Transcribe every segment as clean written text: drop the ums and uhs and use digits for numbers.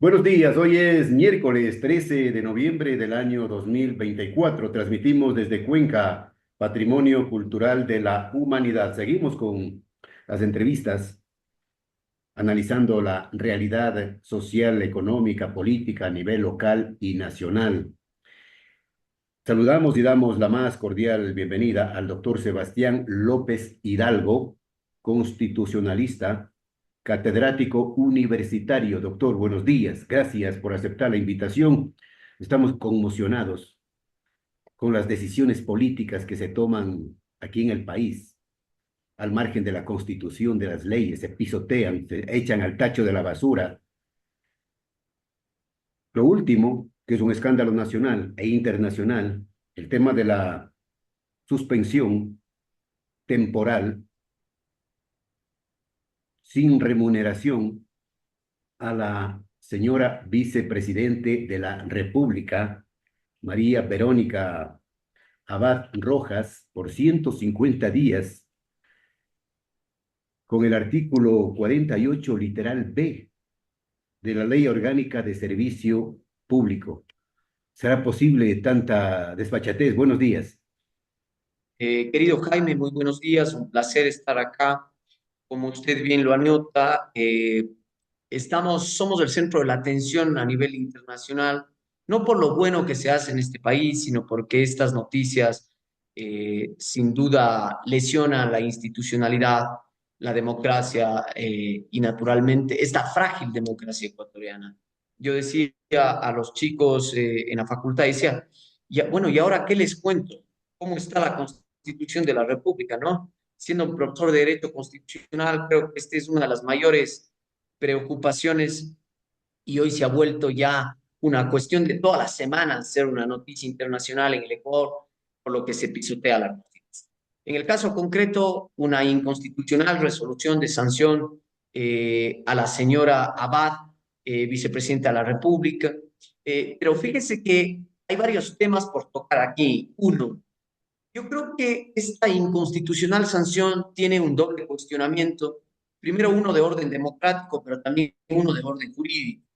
Buenos días, hoy es miércoles 13 de noviembre del año 2024. Transmitimos desde Cuenca, Patrimonio Cultural de la Humanidad. Seguimos con las entrevistas, analizando la realidad social, económica, política a nivel local y nacional. Saludamos y damos la más cordial bienvenida al doctor Sebastián López Hidalgo, constitucionalista, catedrático universitario. Doctor, buenos días. Gracias por aceptar la invitación. Estamos conmocionados con las decisiones políticas que se toman aquí en el país, al margen de la Constitución, de las leyes, se pisotean, se echan al tacho de la basura. Lo último, que es un escándalo nacional e internacional, el tema de la suspensión temporal sin remuneración a la señora vicepresidente de la República, María Verónica Abad Rojas, por 150 días, con el artículo 48, literal B, de la Ley Orgánica de Servicio Público. ¿Será posible tanta desfachatez? Buenos días. Querido Jaime, muy buenos días, un placer estar acá. Como usted bien lo anota, somos el centro de la atención a nivel internacional, no por lo bueno que se hace en este país, sino porque estas noticias sin duda lesionan la institucionalidad, la democracia y naturalmente esta frágil democracia ecuatoriana. Yo decía a los chicos en la facultad, decía, ya, bueno, ¿y ahora qué les cuento? ¿Cómo está la Constitución de la República, no? Siendo un profesor de Derecho Constitucional, creo que esta es una de las mayores preocupaciones y hoy se ha vuelto ya una cuestión de todas las semanas ser una noticia internacional en el Ecuador, por lo que se pisotea la Constitución. En el caso concreto, una inconstitucional resolución de sanción a la señora Abad, vicepresidenta de la República. Pero fíjese que hay varios temas por tocar aquí. Uno, yo creo que esta inconstitucional sanción tiene un doble cuestionamiento. Primero, uno de orden democrático, pero también uno de orden jurídico.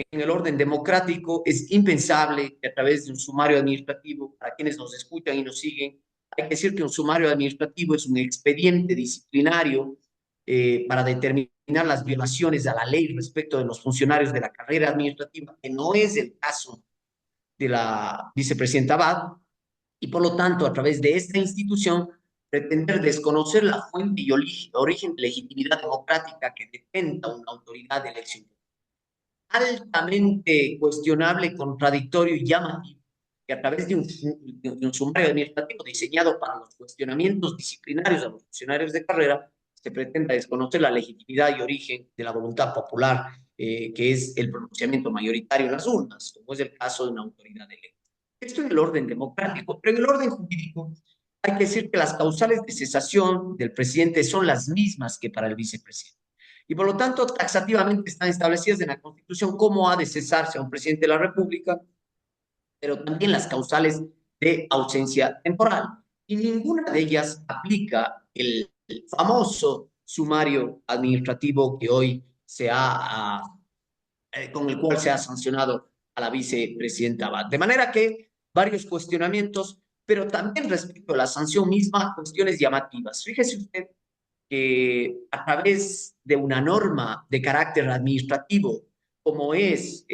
En el orden democrático es impensable que a través de un sumario administrativo, para quienes nos escuchan y nos siguen, hay que decir que un sumario administrativo es un expediente disciplinario para determinar las violaciones a la ley respecto de los funcionarios de la carrera administrativa, que no es el caso de la vicepresidenta Abad, y por lo tanto, a través de esta institución, pretender desconocer la fuente y origen de legitimidad democrática que detenta una autoridad de elección. Altamente cuestionable, contradictorio y llamativo que a través de un sumario administrativo diseñado para los cuestionamientos disciplinarios a los funcionarios de carrera se pretenda desconocer la legitimidad y origen de la voluntad popular, que es el pronunciamiento mayoritario en las urnas, como es el caso de una autoridad electa. Esto en el orden democrático, pero en el orden jurídico hay que decir que las causales de cesación del presidente son las mismas que para el vicepresidente. Y por lo tanto, taxativamente están establecidas en la Constitución cómo ha de cesarse a un presidente de la República, pero también las causales de ausencia temporal. Y ninguna de ellas aplica el famoso sumario administrativo que hoy con el cual se ha sancionado a la vicepresidenta Abad. De manera que varios cuestionamientos, pero también respecto a la sanción misma, cuestiones llamativas. Fíjese usted que a través de una norma de carácter administrativo, como es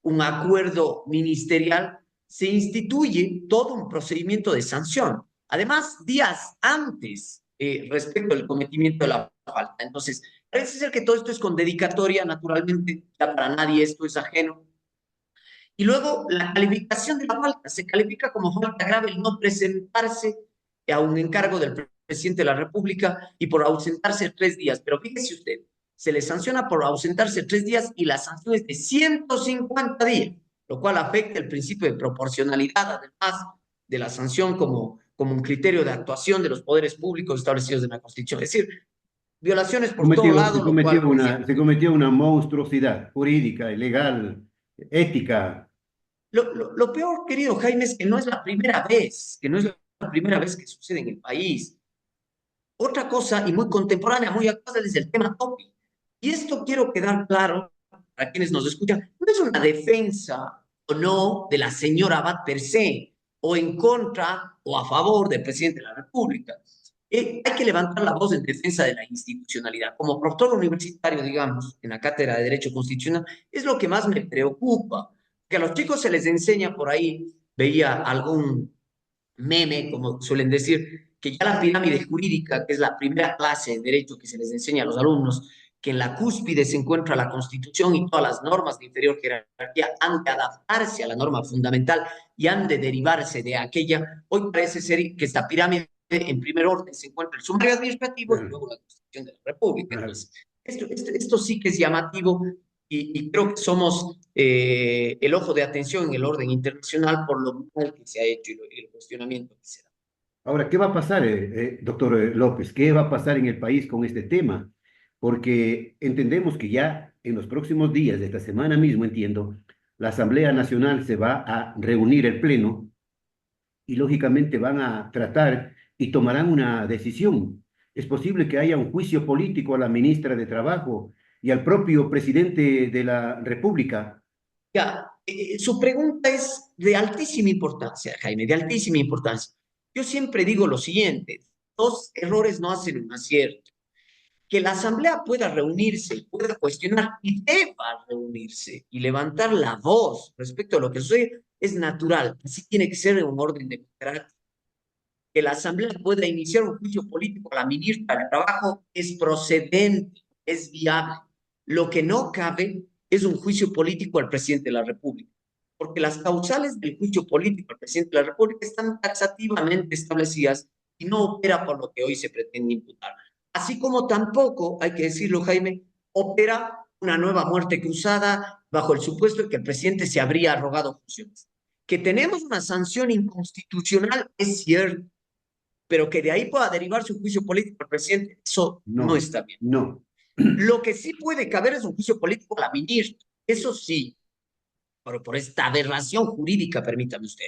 un acuerdo ministerial, se instituye todo un procedimiento de sanción. Además, días antes respecto al cometimiento de la falta. Entonces, parece ser que todo esto es con dedicatoria, naturalmente, ya para nadie esto es ajeno. Y luego la calificación de la falta. Se califica como falta grave el no presentarse a un encargo del presidente de la República y por ausentarse 3 días. Pero fíjese usted, se le sanciona por ausentarse 3 días y la sanción es de 150 días, lo cual afecta el principio de proporcionalidad, además de la sanción como un criterio de actuación de los poderes públicos establecidos en la Constitución. Es decir, violaciones por todo Cometió, se lado, lo cometió cual una, se cometió una monstruosidad jurídica, legal, ética. lo peor, querido Jaime, es que no es la primera vez, que no es la primera vez que sucede en el país. Otra cosa, y muy contemporánea, muy actual, es el tema TOPI. Y esto quiero quedar claro, para quienes nos escuchan, no es una defensa o no de la señora Abad per se, o en contra o a favor del presidente de la República. Hay que levantar la voz en defensa de la institucionalidad. Como profesor universitario, digamos, en la cátedra de Derecho Constitucional, es lo que más me preocupa, que a los chicos se les enseña por ahí, veía algún meme, como suelen decir, que ya la pirámide jurídica, que es la primera clase de derecho que se les enseña a los alumnos, que en la cúspide se encuentra la Constitución y todas las normas de inferior jerarquía han de adaptarse a la norma fundamental y han de derivarse de aquella. Hoy parece ser que esta pirámide en primer orden se encuentra el sumario administrativo y luego la Constitución de la República. Entonces, esto sí que es llamativo y creo que somos el ojo de atención en el orden internacional por lo mal que se ha hecho y el cuestionamiento que se da. Ahora, ¿qué va a pasar, doctor López? ¿Qué va a pasar en el país con este tema? Porque entendemos que ya en los próximos días de esta semana mismo, entiendo, la Asamblea Nacional se va a reunir el Pleno y lógicamente van a tratar y tomarán una decisión. Es posible que haya un juicio político a la ministra de Trabajo y al propio presidente de la República. Ya, su pregunta es de altísima importancia, Jaime, de altísima importancia. Yo siempre digo lo siguiente, dos errores no hacen un acierto. Que la Asamblea pueda reunirse, pueda cuestionar y deba reunirse y levantar la voz respecto a lo que sucede es natural. Así tiene que ser en un orden democrático. Que la Asamblea pueda iniciar un juicio político a la ministra de Trabajo es procedente, es viable. Lo que no cabe es un juicio político al presidente de la República, porque las causales del juicio político al presidente de la República están taxativamente establecidas y no opera por lo que hoy se pretende imputar. Así como tampoco, hay que decirlo, Jaime, opera una nueva muerte cruzada bajo el supuesto de que el presidente se habría arrogado funciones. Que tenemos una sanción inconstitucional es cierto, pero que de ahí pueda derivarse un juicio político al presidente, eso no No, está bien. no. Lo que sí puede caber es un juicio político a la ministra, eso sí, pero por esta aberración jurídica, permítame usted.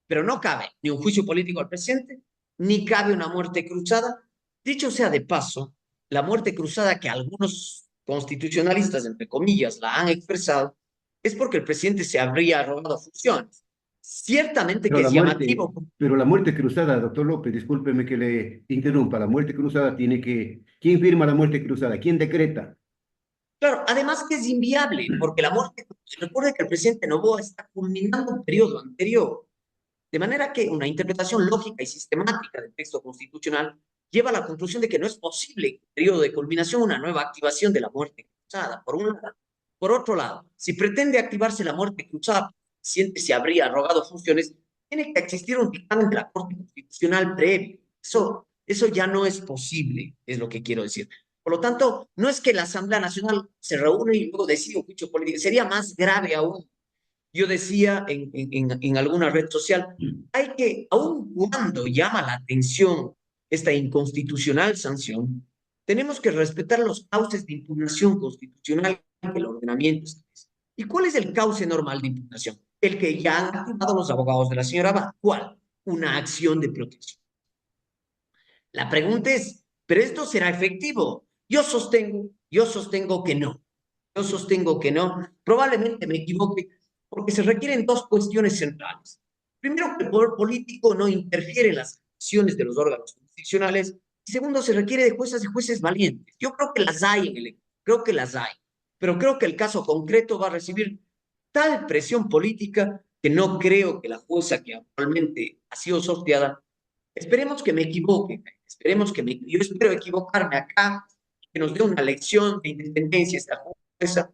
Pero no cabe ni un juicio político al presidente, ni cabe una muerte cruzada. Dicho sea de paso, la muerte cruzada que algunos constitucionalistas, entre comillas, la han expresado, es porque el presidente se habría arrogado funciones. Ciertamente Pero que la es muerte, llamativo. pero la muerte cruzada, doctor López, discúlpeme que le interrumpa, la muerte cruzada tiene que, ¿quién firma la muerte cruzada? ¿Quién decreta? Claro, además que es inviable, porque la muerte, recuerde que el presidente Noboa está culminando un periodo anterior, de manera que una interpretación lógica y sistemática del texto constitucional lleva a la conclusión de que no es posible, en periodo de culminación, una nueva activación de la muerte cruzada, por un lado. Por otro lado, si pretende activarse la muerte cruzada, siente se habría arrogado funciones, tiene que existir un dictamen de la Corte Constitucional previo. Eso ya no es posible, es lo que quiero decir. Por lo tanto, no es que la Asamblea Nacional se reúne y luego decide un juicio político, sería más grave aún. Yo decía en alguna red social, hay que, aun cuando llama la atención esta inconstitucional sanción, tenemos que respetar los cauces de impugnación constitucional que el ordenamiento establece. ¿Y cuál es el cauce normal de impugnación? El que ya han activado los abogados de la señora Abad. ¿Cuál? Una acción de protección. La pregunta es, ¿pero esto será efectivo? Yo sostengo que no. Yo sostengo que no. Probablemente me equivoque, porque se requieren dos cuestiones centrales. Primero, que el poder político no interfiere en las acciones de los órganos jurisdiccionales. Y segundo, se requiere de juezas y jueces valientes. Yo creo que las hay en el creo que las hay, pero creo que el caso concreto va a recibir tal presión política que no creo que la jueza que actualmente ha sido sorteada, esperemos que me equivoque, yo espero equivocarme acá, que nos dé una lección de independencia esta jueza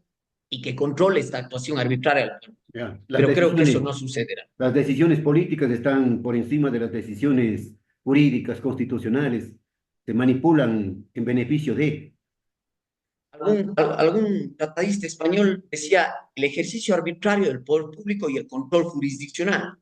y que controle esta actuación arbitraria, Ya, pero creo que eso no sucederá. las decisiones políticas están por encima de las decisiones jurídicas, constitucionales, se manipulan en beneficio de. Algún tratadista español decía el ejercicio arbitrario del poder público y el control jurisdiccional.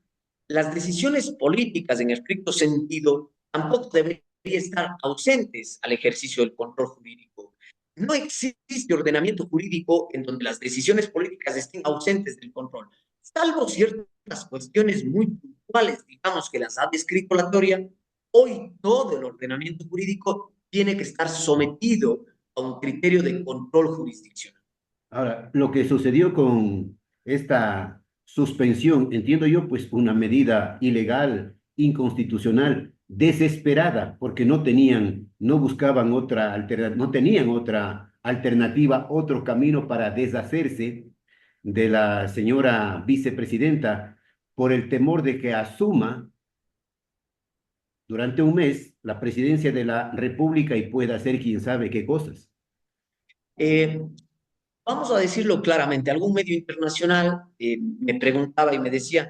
Las decisiones políticas en estricto sentido tampoco deberían estar ausentes al ejercicio del control jurídico. No existe ordenamiento jurídico en donde las decisiones políticas estén ausentes del control, salvo ciertas cuestiones muy puntuales, digamos que las ha descrito la teoría. Hoy todo el ordenamiento jurídico tiene que estar sometido a un criterio de control jurisdiccional. Ahora, lo que sucedió con esta suspensión, entiendo yo, pues una medida ilegal, inconstitucional, desesperada, porque no buscaban otra alternativa, no tenían otra alternativa, otro camino para deshacerse de la señora vicepresidenta por el temor de que asuma durante un mes la presidencia de la República y pueda hacer quién sabe qué cosas. Eh, Vamos a decirlo claramente, algún medio internacional me preguntaba y me decía,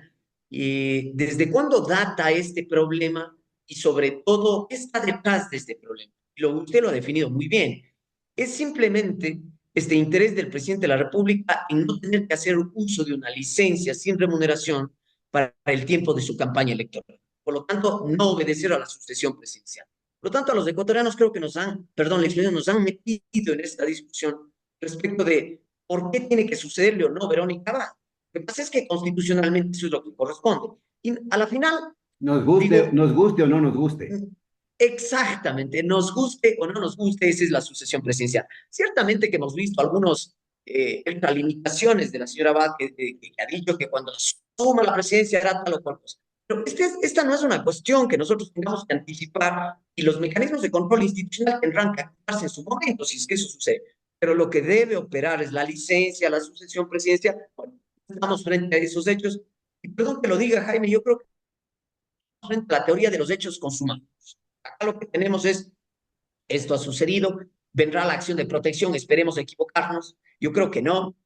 ¿desde cuándo data este problema? Y sobre todo, ¿qué está detrás de este problema? Usted lo ha definido muy bien. Es simplemente este interés del presidente de la República en no tener que hacer uso de una licencia sin remuneración para el tiempo de su campaña electoral. Por lo tanto, no obedecer a la sucesión presidencial. Por lo tanto, a los ecuatorianos creo que perdón, la expresión, nos han metido en esta discusión respecto de por qué tiene que sucederle o no Verónica Abad. Lo que pasa es que constitucionalmente eso es lo que corresponde. Y a la final, digo, Nos guste o no nos guste. exactamente, nos guste o no nos guste, esa es la sucesión presidencial. Ciertamente que hemos visto algunos limitaciones de la señora Abad que ha dicho que cuando asuma la presidencia hará tal o cual cosa. Pero esta no es una cuestión que nosotros tengamos que anticipar y los mecanismos de control institucional tendrán que activarse en su momento, si es que eso sucede. Pero lo que debe operar es la licencia, la sucesión presidencial. Bueno, estamos frente a esos hechos. Y perdón que lo diga, Jaime, yo creo que estamos frente a la teoría de los hechos consumados. Acá lo que tenemos es, esto ha sucedido, vendrá la acción de protección, esperemos equivocarnos. Yo creo que no,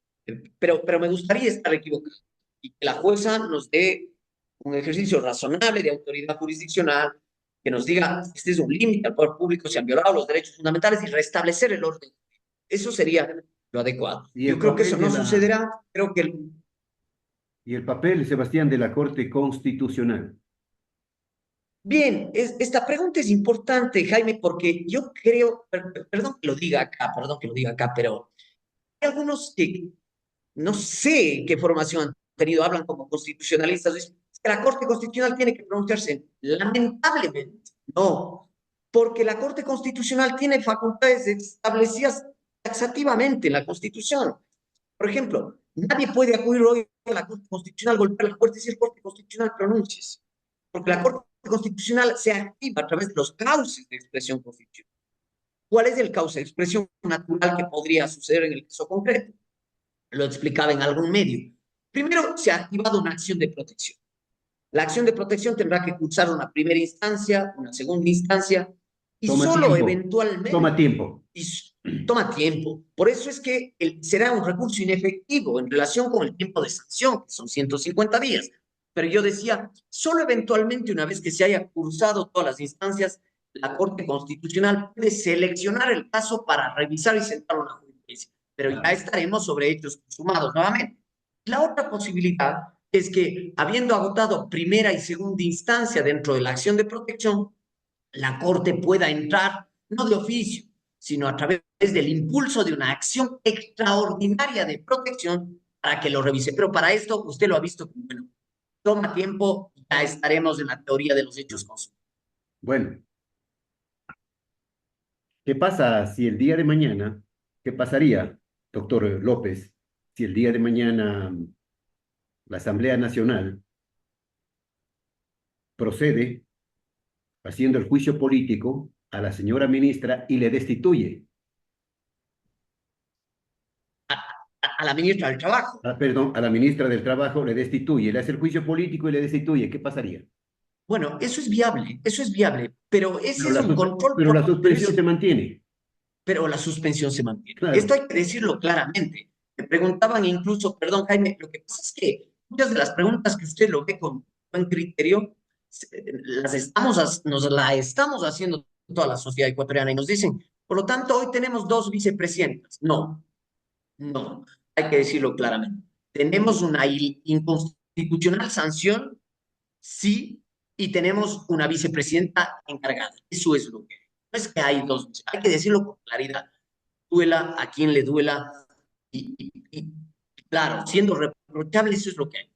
pero me gustaría estar equivocado y que la jueza nos dé un ejercicio razonable de autoridad jurisdiccional, que nos diga, este es un límite al poder público, se han violado los derechos fundamentales y restablecer el orden. Eso sería lo adecuado. Y Yo el creo que eso papel de no la, sucederá, creo que y el papel, Sebastián, de la Corte Constitucional. bien, esta pregunta es importante, Jaime, porque yo creo, perdón que lo diga acá, perdón que lo diga acá, pero hay algunos que no sé qué formación han tenido, hablan como constitucionalistas, dicen, es que la Corte Constitucional tiene que pronunciarse. Lamentablemente, no, porque la Corte Constitucional tiene facultades establecidas taxativamente en la Constitución. Por ejemplo, nadie puede acudir hoy a la Corte Constitucional, golpear la puerta y decir Corte Constitucional, pronúnciese, porque la Corte Constitucional se activa a través de los cauces de expresión constitucional. ¿Cuál es el cauce de expresión natural que podría suceder en el caso concreto? Lo explicaba en algún medio. Primero, se ha activado una acción de protección. La acción de protección tendrá que cursar una primera instancia, una segunda instancia, y Toma solo tiempo, toma eventualmente, tiempo. y toma tiempo. Por eso es que será un recurso inefectivo en relación con el tiempo de sanción, que son 150 días. Pero yo decía, solo eventualmente, una vez que se haya cursado todas las instancias, la Corte Constitucional puede seleccionar el caso para revisar y sentar una jurisprudencia. Pero ya Claro. estaremos sobre hechos consumados nuevamente. La otra posibilidad es que, habiendo agotado primera y segunda instancia dentro de la acción de protección, la Corte pueda entrar, no de oficio, sino a través del impulso de una acción extraordinaria de protección para que lo revise. Pero para esto, usted lo ha visto, bueno, toma tiempo, ya estaremos en la teoría de los hechos consumados. Bueno, ¿qué pasa si el día de mañana, qué pasaría, doctor López, si el día de mañana la Asamblea Nacional procede haciendo el juicio político a la señora ministra y le destituye? A la ministra del Trabajo. Perdón, a la ministra del Trabajo le destituye, le hace el juicio político y le destituye. ¿Qué pasaría? Bueno, eso es viable, pero ese es un control Pero por la suspensión se interés, mantiene. pero la suspensión se mantiene. Esto Claro. hay que decirlo claramente. Me preguntaban incluso, perdón Jaime, lo que pasa es que muchas de las preguntas que usted lo ve con buen criterio, nos la estamos haciendo toda la sociedad ecuatoriana y nos dicen, por lo tanto, hoy tenemos dos vicepresidentas. No, no, hay que decirlo claramente. Tenemos una inconstitucional sanción, sí, y tenemos una vicepresidenta encargada. Eso es lo que hay. No es que hay dos, hay que decirlo con claridad. Duela a quien le duela, y claro, siendo reprochable, eso es lo que hay.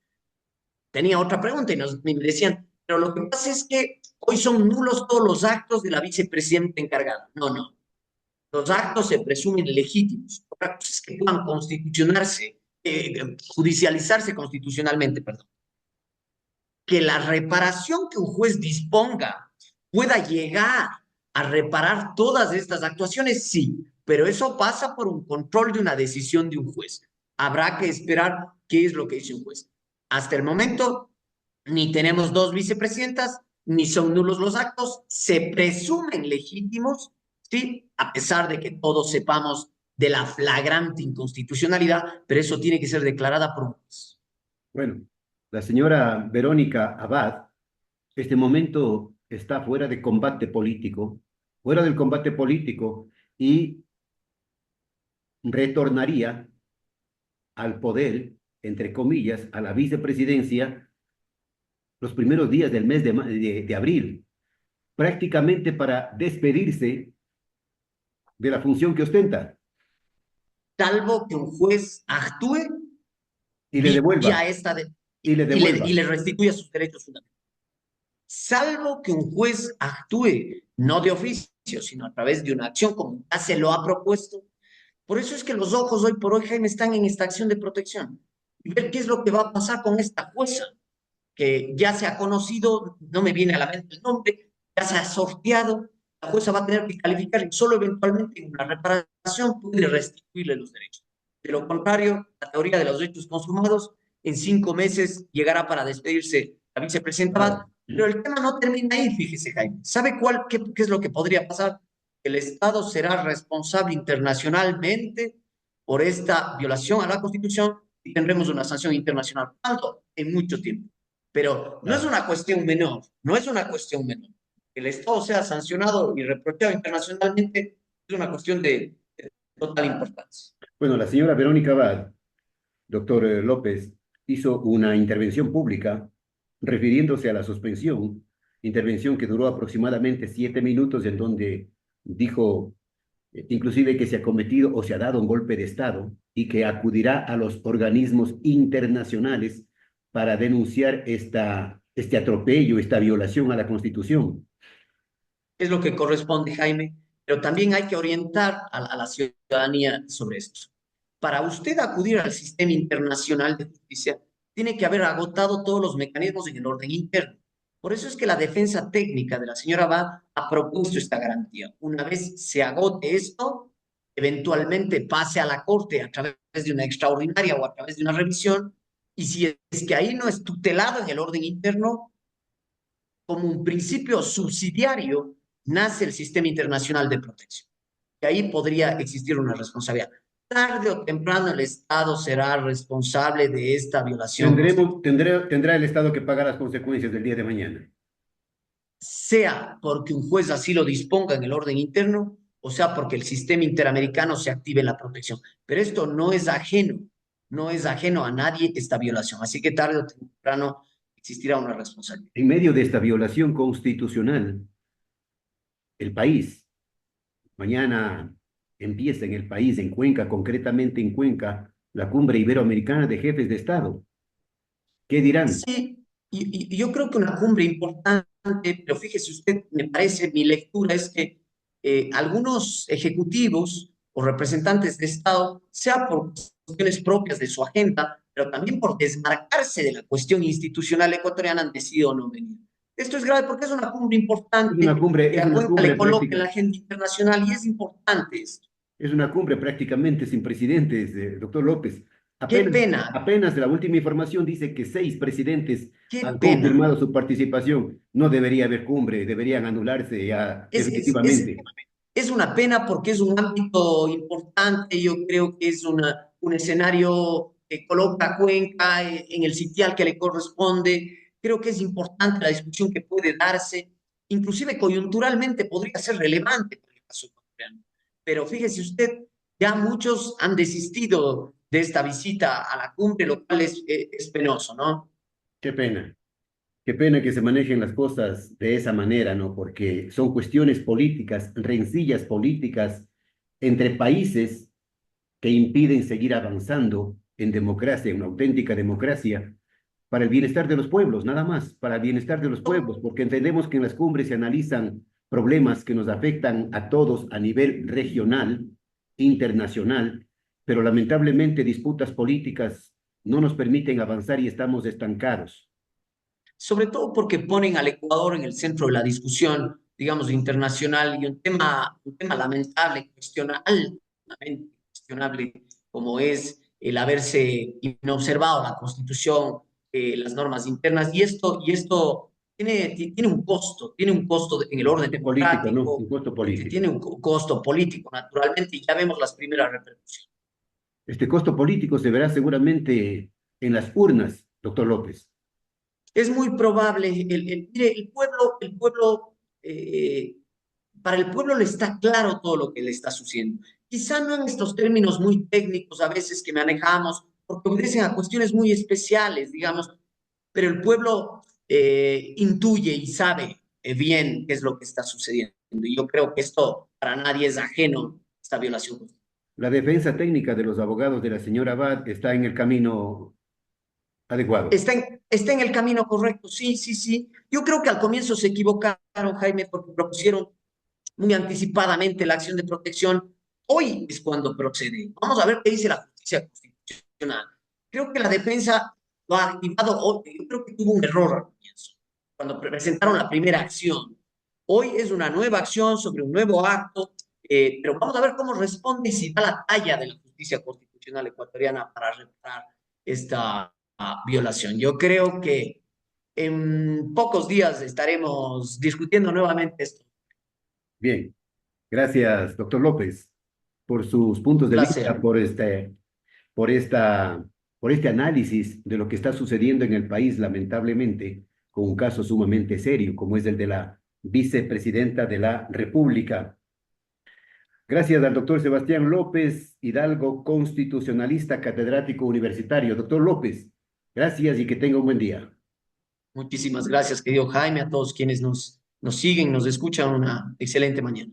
Tenía otra pregunta y me decían, pero lo que pasa es que hoy son nulos todos los actos de la vicepresidenta encargada. No, no. Los actos se presumen legítimos. Otra cosa es que puedan constitucionarse, judicializarse constitucionalmente, perdón. Que la reparación que un juez disponga pueda llegar a reparar todas estas actuaciones, sí, pero eso pasa por un control de una decisión de un juez. Habrá que esperar qué es lo que dice un juez. Hasta el momento, ni tenemos dos vicepresidentas, ni son nulos los actos, se presumen legítimos, sí, a pesar de que todos sepamos de la flagrante inconstitucionalidad, pero eso tiene que ser declarada por un juez. Bueno, la señora Verónica Abad, este momento está fuera de combate político, fuera del combate político y retornaría al poder, entre comillas, a la vicepresidencia los primeros días del mes de abril, prácticamente para despedirse de la función que ostenta Salvo que un juez actúe y le vía devuelva, esta y le y devuelva. le restituya sus derechos fundamentales. Salvo que un juez actúe no de oficio, sino a través de una acción como ya se lo ha propuesto. Por eso es que los ojos hoy por hoy, Jaime, están en esta acción de protección. Y ver qué es lo que va a pasar con esta jueza, que ya se ha conocido, no me viene a la mente el nombre, ya se ha sorteado. La jueza va a tener que calificar y solo eventualmente en una reparación puede restituirle los derechos. De lo contrario, la teoría de los derechos consumados en 5 meses llegará para despedirse la vicepresidenta Abad. Claro. Pero el tema no termina ahí, fíjese, Jaime. ¿Sabe qué es lo que podría pasar? El Estado será responsable internacionalmente por esta violación a la Constitución y tendremos una sanción internacional. ¿Cuándo? En mucho tiempo. Pero no es Claro. una cuestión menor, no es una cuestión menor. Que el Estado sea sancionado y reprochado internacionalmente es una cuestión de total importancia. Bueno, la señora Verónica Abad, doctor López, hizo una intervención pública refiriéndose a la suspensión, intervención que duró aproximadamente 7 minutos, en donde dijo inclusive que se ha cometido o se ha dado un golpe de Estado y que acudirá a los organismos internacionales para denunciar este atropello, esta violación a la Constitución. Es lo que corresponde, Jaime, pero también hay que orientar a la ciudadanía sobre esto. Para usted acudir al sistema internacional de justicia, tiene que haber agotado todos los mecanismos en el orden interno. Por eso es que la defensa técnica de la señora Abad ha propuesto esta garantía. Una vez se agote esto, eventualmente pase a la Corte a través de una extraordinaria o a través de una revisión, y si es que ahí no es tutelado en el orden interno, como un principio subsidiario, nace el sistema internacional de protección. Y ahí podría existir una responsabilidad. Tarde o temprano el Estado será responsable de esta violación constitucional, Tendrá el Estado que pagar las consecuencias del día de mañana. sea porque un juez así lo disponga en el orden interno, o sea porque el sistema interamericano se active en la protección. Pero esto no es ajeno a nadie esta violación. Así que tarde o temprano existirá una responsabilidad. En medio de esta violación constitucional, el país, mañana empieza en el país, en Cuenca, concretamente en Cuenca, la cumbre iberoamericana de jefes de Estado. ¿Qué dirán? Sí, y yo creo que una cumbre importante, pero fíjese usted, me parece, mi lectura es que algunos ejecutivos o representantes de Estado, sea por cuestiones propias de su agenda, pero también por desmarcarse de la cuestión institucional ecuatoriana, han decidido no venir. Esto es grave porque es una cumbre importante que Es a una Cuenca cumbre le coloca en práctica, la agenda internacional y es importante esto. es una cumbre prácticamente sin precedentes, doctor López. Qué Apenas, pena, apenas la última información dice que 6 presidentes qué han pena. confirmado su participación. No debería haber cumbre, deberían anularse ya Es, es, es, definitivamente. Es una pena porque es un ámbito importante, yo creo que es un escenario que coloca a Cuenca en el sitial que le corresponde, creo que es importante la discusión que puede darse, inclusive coyunturalmente podría ser relevante para el caso ecuatoriano. Pero fíjese usted, ya muchos han desistido de esta visita a la cumbre, lo cual es penoso, ¿no? Qué pena. Qué pena que se manejen las cosas de esa manera, ¿no? Porque son cuestiones políticas, rencillas políticas entre países que impiden seguir avanzando en democracia, en una auténtica democracia, para el bienestar de los pueblos, nada más, para el bienestar de los pueblos, porque entendemos que en las cumbres se analizan problemas que nos afectan a todos a nivel regional, internacional, pero lamentablemente disputas políticas no nos permiten avanzar y estamos estancados. Sobre todo porque ponen al Ecuador en el centro de la discusión, digamos, internacional y un tema lamentable, altamente cuestionable, como es el haberse inobservado la Constitución, las normas internas, y esto tiene un costo en el orden Costo político, ¿no? Un democrático, costo político. tiene un costo político, naturalmente, y ya vemos las primeras repercusiones. Este costo político se verá seguramente en las urnas, doctor López. Es muy probable, mire, para el pueblo le está claro todo lo que le está sucediendo. Quizá no en estos términos muy técnicos a veces que manejamos, porque obedecen a cuestiones muy especiales, digamos, pero el pueblo intuye y sabe bien qué es lo que está sucediendo. Y yo creo que esto para nadie es ajeno, esta violación. La defensa técnica de los abogados de la señora Abad está en el camino adecuado. Está en el camino correcto, sí, sí, sí. Yo creo que al comienzo se equivocaron, Jaime, porque propusieron muy anticipadamente la acción de protección. Hoy es cuando procede. Vamos a ver qué dice la justicia constitucional. Creo que la defensa lo ha activado hoy. Yo creo que tuvo un error al comienzo, cuando presentaron la primera acción. Hoy es una nueva acción sobre un nuevo acto, pero vamos a ver cómo responde y si da la talla de la justicia constitucional ecuatoriana para reparar esta violación. Yo creo que en pocos días estaremos discutiendo nuevamente esto. Bien, gracias, doctor López, por sus puntos de vista, Placer. por esta, por este análisis de lo que está sucediendo en el país, lamentablemente, con un caso sumamente serio, como es el de la vicepresidenta de la República. Gracias al doctor Sebastián López Hidalgo, constitucionalista, catedrático universitario. Doctor López, gracias y que tenga un buen día. Muchísimas gracias, querido Jaime, a todos quienes nos siguen, nos escuchan. Una excelente mañana.